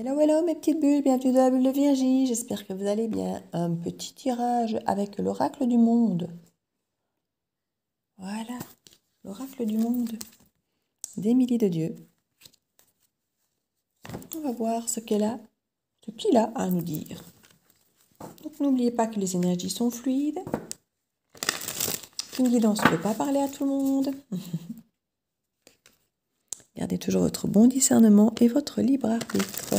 Hello mes petites bulles, bienvenue dans la bulle de Virgie, j'espère que vous allez bien. Un petit tirage avec l'oracle du monde. Voilà, l'oracle du monde d'Émilie de Dieu. On va voir ce qu'il a à nous dire. Donc n'oubliez pas que les énergies sont fluides. Une guidance ne peut pas parler à tout le monde. Gardez toujours votre bon discernement et votre libre arbitre.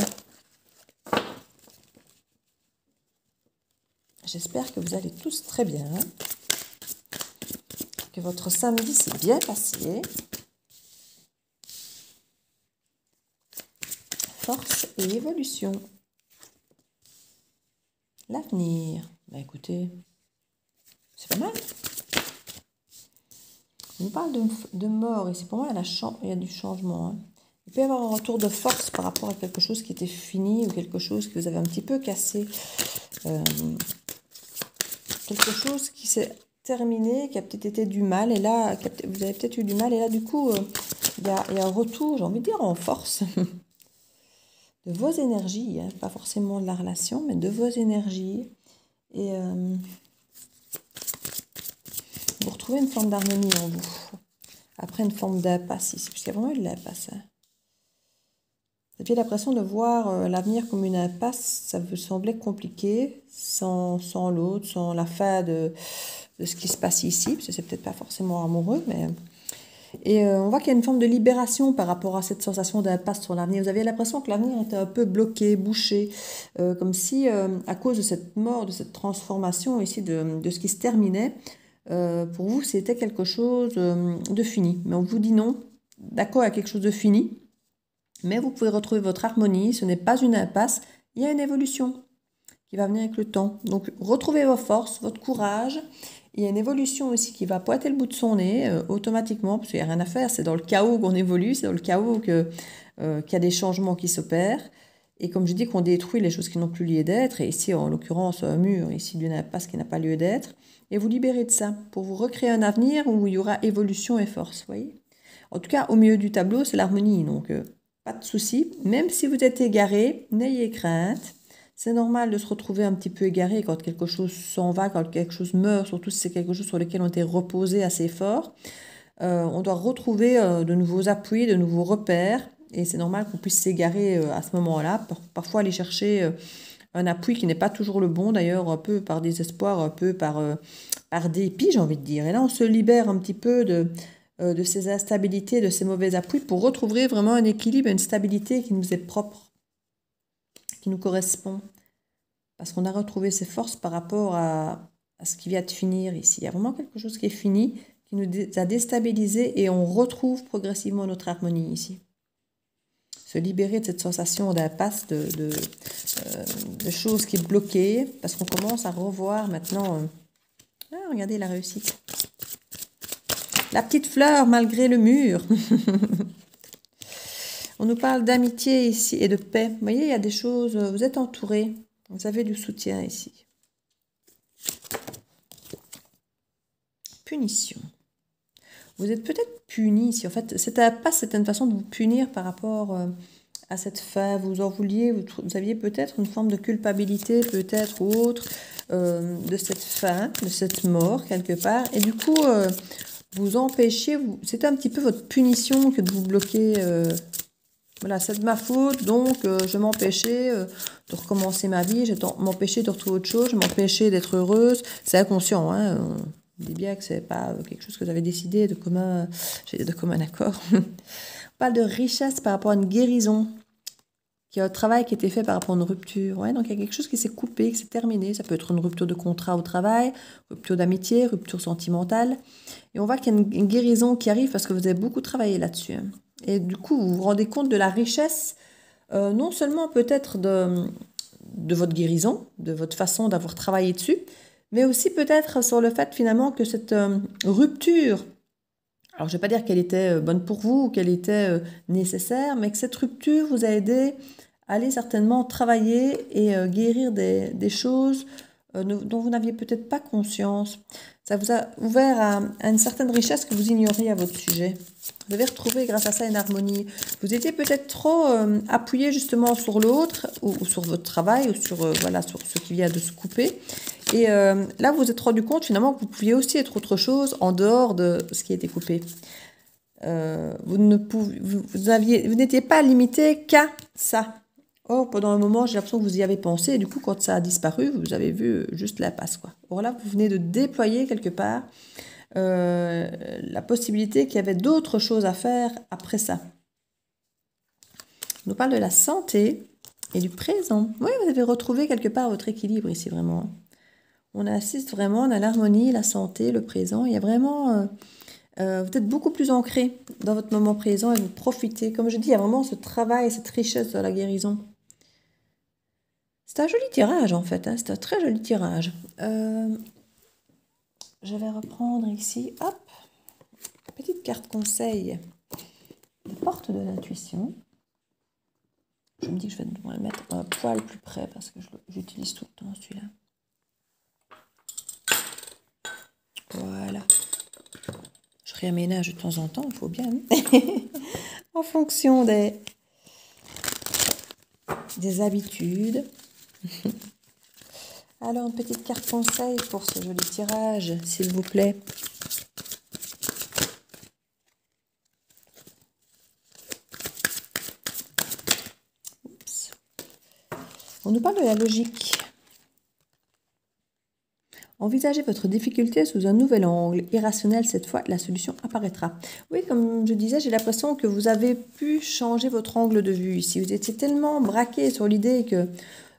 J'espère que vous allez tous très bien, que votre samedi s'est bien passé. Force et évolution. L'avenir. Ben écoutez, c'est pas mal. On parle de mort ici. Pour moi, il y a du changement. Hein. Il peut y avoir un retour de force par rapport à quelque chose qui était fini ou quelque chose que vous avez un petit peu cassé. Quelque chose qui s'est terminé, qui a peut-être été du mal. Et là, vous avez peut-être eu du mal. Et là, du coup, il y a un retour, j'ai envie de dire, en force. De vos énergies. Hein. Pas forcément de la relation, mais de vos énergies. Et vous retrouvez une forme d'harmonie en vous. Après une forme d'impasse ici, parce qu'il y a vraiment eu de l'impasse. Hein. Vous aviez l'impression de voir l'avenir comme une impasse, ça vous semblait compliqué, sans l'autre, sans la fin de ce qui se passe ici, parce que c'est peut-être pas forcément amoureux, mais... Et on voit qu'il y a une forme de libération par rapport à cette sensation d'impasse sur l'avenir. Vous avez l'impression que l'avenir était un peu bloqué, bouché, comme si, à cause de cette mort, de cette transformation ici, de ce qui se terminait, pour vous, c'était quelque chose de fini. Mais on vous dit non, d'accord à quelque chose de fini, mais vous pouvez retrouver votre harmonie, ce n'est pas une impasse, il y a une évolution qui va venir avec le temps. Donc, retrouvez vos forces, votre courage. Il y a une évolution aussi qui va pointer le bout de son nez automatiquement, parce qu'il n'y a rien à faire, c'est dans le chaos qu'on évolue, c'est dans le chaos qu'il y a des changements qui s'opèrent. Et comme je dis, qu'on détruit les choses qui n'ont plus lieu d'être, et ici, en l'occurrence, un mur, ici, d'une impasse qui n'a pas lieu d'être, et vous libérer de ça, pour vous recréer un avenir où il y aura évolution et force, voyez. En tout cas, au milieu du tableau, c'est l'harmonie, donc pas de souci. Même si vous êtes égaré, n'ayez crainte. C'est normal de se retrouver un petit peu égaré quand quelque chose s'en va, quand quelque chose meurt, surtout si c'est quelque chose sur lequel on était reposé assez fort. On doit retrouver de nouveaux appuis, de nouveaux repères, et c'est normal qu'on puisse s'égarer à ce moment-là. Parfois aller chercher un appui qui n'est pas toujours le bon, d'ailleurs un peu par désespoir, un peu par dépit, j'ai envie de dire. Et là, on se libère un petit peu de ces instabilités, de ces mauvais appuis, pour retrouver vraiment un équilibre, une stabilité qui nous est propre, qui nous correspond. Parce qu'on a retrouvé ses forces par rapport à ce qui vient de finir ici. Il y a vraiment quelque chose qui est fini, qui nous a déstabilisés, et on retrouve progressivement notre harmonie ici. Se libérer de cette sensation d'impasse, de choses qui bloquaient, parce qu'on commence à revoir maintenant... regardez la réussite. La petite fleur malgré le mur. On nous parle d'amitié ici et de paix. Vous voyez, il y a des choses, vous êtes entourés. Vous avez du soutien ici. Punition. Vous êtes peut-être puni ici. En fait, c'était une façon de vous punir par rapport à cette fin. Vous en vouliez, vous aviez peut-être une forme de culpabilité, peut-être ou autre, de cette fin, de cette mort quelque part. Et du coup, vous empêchiez, c'était un petit peu votre punition que de vous bloquer... Voilà, c'est de ma faute, donc je m'empêchais de recommencer ma vie, je m'empêchais de retrouver autre chose, je m'empêchais d'être heureuse. C'est inconscient, hein. On dit bien que c'est pas quelque chose que j'avais décidé de commun accord. On parle de richesse par rapport à une guérison, qu'il y a un travail qui a été fait par rapport à une rupture. Ouais, donc il y a quelque chose qui s'est coupé, qui s'est terminé. Ça peut être une rupture de contrat au travail, rupture d'amitié, rupture sentimentale. Et on voit qu'il y a une guérison qui arrive parce que vous avez beaucoup travaillé là-dessus. Hein. Et du coup, vous vous rendez compte de la richesse, non seulement peut-être de votre guérison, de votre façon d'avoir travaillé dessus, mais aussi peut-être sur le fait finalement que cette rupture, alors je ne vais pas dire qu'elle était bonne pour vous ou qu'elle était nécessaire, mais que cette rupture vous a aidé à aller certainement travailler et guérir des choses dont vous n'aviez peut-être pas conscience. Ça vous a ouvert à une certaine richesse que vous ignoriez à votre sujet. Vous avez retrouvé grâce à ça une harmonie. Vous étiez peut-être trop appuyé justement sur l'autre ou sur votre travail ou sur, voilà, sur ce qui vient de se couper. Et là, vous vous êtes rendu compte finalement que vous pouviez aussi être autre chose en dehors de ce qui a été coupé. Vous n'étiez pas limité qu'à ça. Or, pendant un moment, j'ai l'impression que vous y avez pensé. Et du coup, quand ça a disparu, vous avez vu juste l'impasse, quoi. Or là, vous venez de déployer quelque part la possibilité qu'il y avait d'autres choses à faire après ça. On nous parle de la santé et du présent. Oui, vous avez retrouvé quelque part votre équilibre ici, vraiment. On assiste vraiment à l'harmonie, la santé, le présent. Il y a vraiment... vous êtes beaucoup plus ancré dans votre moment présent et vous profitez. Comme je dis, il y a vraiment ce travail, cette richesse de la guérison. C'est un joli tirage, en fait. Hein. C'est un très joli tirage. Je vais reprendre ici, hop, petite carte conseil. La porte de l'intuition. Je me dis que je vais devoir le mettre un poil plus près parce que j'utilise tout le temps celui-là. Voilà. Je réaménage de temps en temps, il faut bien. En fonction des habitudes. Alors, une petite carte conseil pour ce joli tirage, s'il vous plaît. Oups. On nous parle de la logique. Envisagez votre difficulté sous un nouvel angle. Irrationnel cette fois, la solution apparaîtra. Oui, comme je disais, j'ai l'impression que vous avez pu changer votre angle de vue ici. Vous étiez tellement braqué sur l'idée que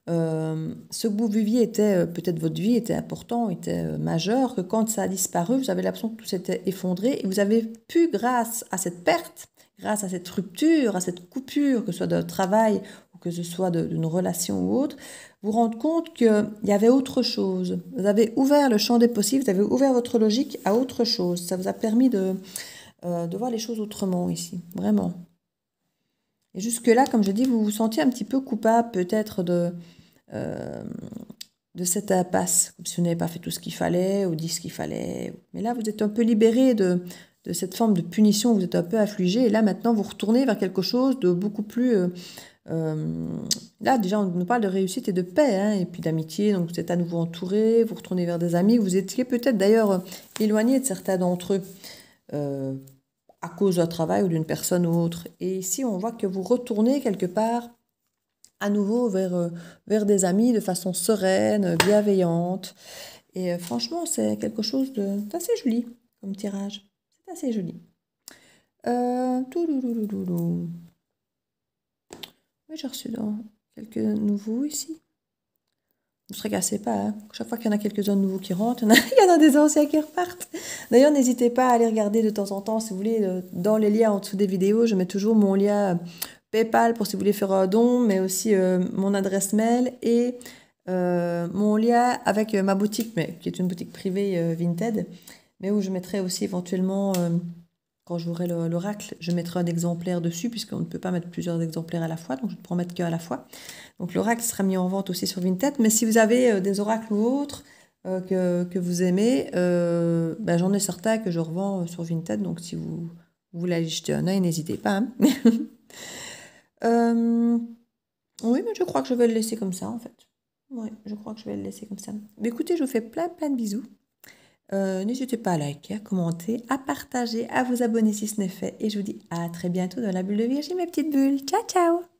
ce que vous viviez était, peut-être votre vie était important, était majeur, que quand ça a disparu, vous avez l'impression que tout s'était effondré et vous avez pu, grâce à cette perte, grâce à cette rupture, à cette coupure, que ce soit de travail ou que ce soit d'une relation ou autre, vous rendre compte qu'il y avait autre chose. Vous avez ouvert le champ des possibles, vous avez ouvert votre logique à autre chose. Ça vous a permis de voir les choses autrement ici, vraiment. Et jusque-là, comme je dis, vous vous sentiez un petit peu coupable peut-être de cette impasse, comme si vous n'avez pas fait tout ce qu'il fallait ou dit ce qu'il fallait. Mais là, vous êtes un peu libéré de cette forme de punition, vous êtes un peu affligé. Et là, maintenant, vous retournez vers quelque chose de beaucoup plus... là, déjà, on nous parle de réussite et de paix, hein, et puis d'amitié. Donc, vous êtes à nouveau entouré, vous retournez vers des amis. Vous étiez peut-être d'ailleurs éloigné de certains d'entre eux à cause d'un travail ou d'une personne ou autre. Et ici, on voit que vous retournez quelque part à nouveau vers des amis de façon sereine, bienveillante. Et franchement, c'est quelque chose d'assez joli comme tirage. C'est assez joli. Oui, j'ai reçu quelques nouveaux ici. Ne se tracassez pas, hein. Chaque fois qu'il y en a quelques-uns de nouveaux qui rentrent, il y en a des anciens qui repartent. D'ailleurs, n'hésitez pas à aller regarder de temps en temps, si vous voulez, dans les liens en dessous des vidéos, je mets toujours mon lien PayPal pour si vous voulez faire un don, mais aussi mon adresse mail et mon lien avec ma boutique, mais qui est une boutique privée Vinted, mais où je mettrai aussi éventuellement, quand j'aurai l'oracle, je mettrai un exemplaire dessus, puisqu'on ne peut pas mettre plusieurs exemplaires à la fois, donc je ne peux en mettre qu'un à la fois. Donc l'oracle sera mis en vente aussi sur Vinted, mais si vous avez des oracles ou autres que vous aimez, ben, j'en ai certains que je revends sur Vinted, donc si vous voulez aller jeter un œil, n'hésitez pas. Hein. Oui, mais je crois que je vais le laisser comme ça, en fait. Oui, je crois que je vais le laisser comme ça. Mais écoutez, je vous fais plein de bisous. N'hésitez pas à liker, à commenter, à partager, à vous abonner si ce n'est fait. Et je vous dis à très bientôt dans la bulle de Virginie, mes petites bulles. Ciao, ciao!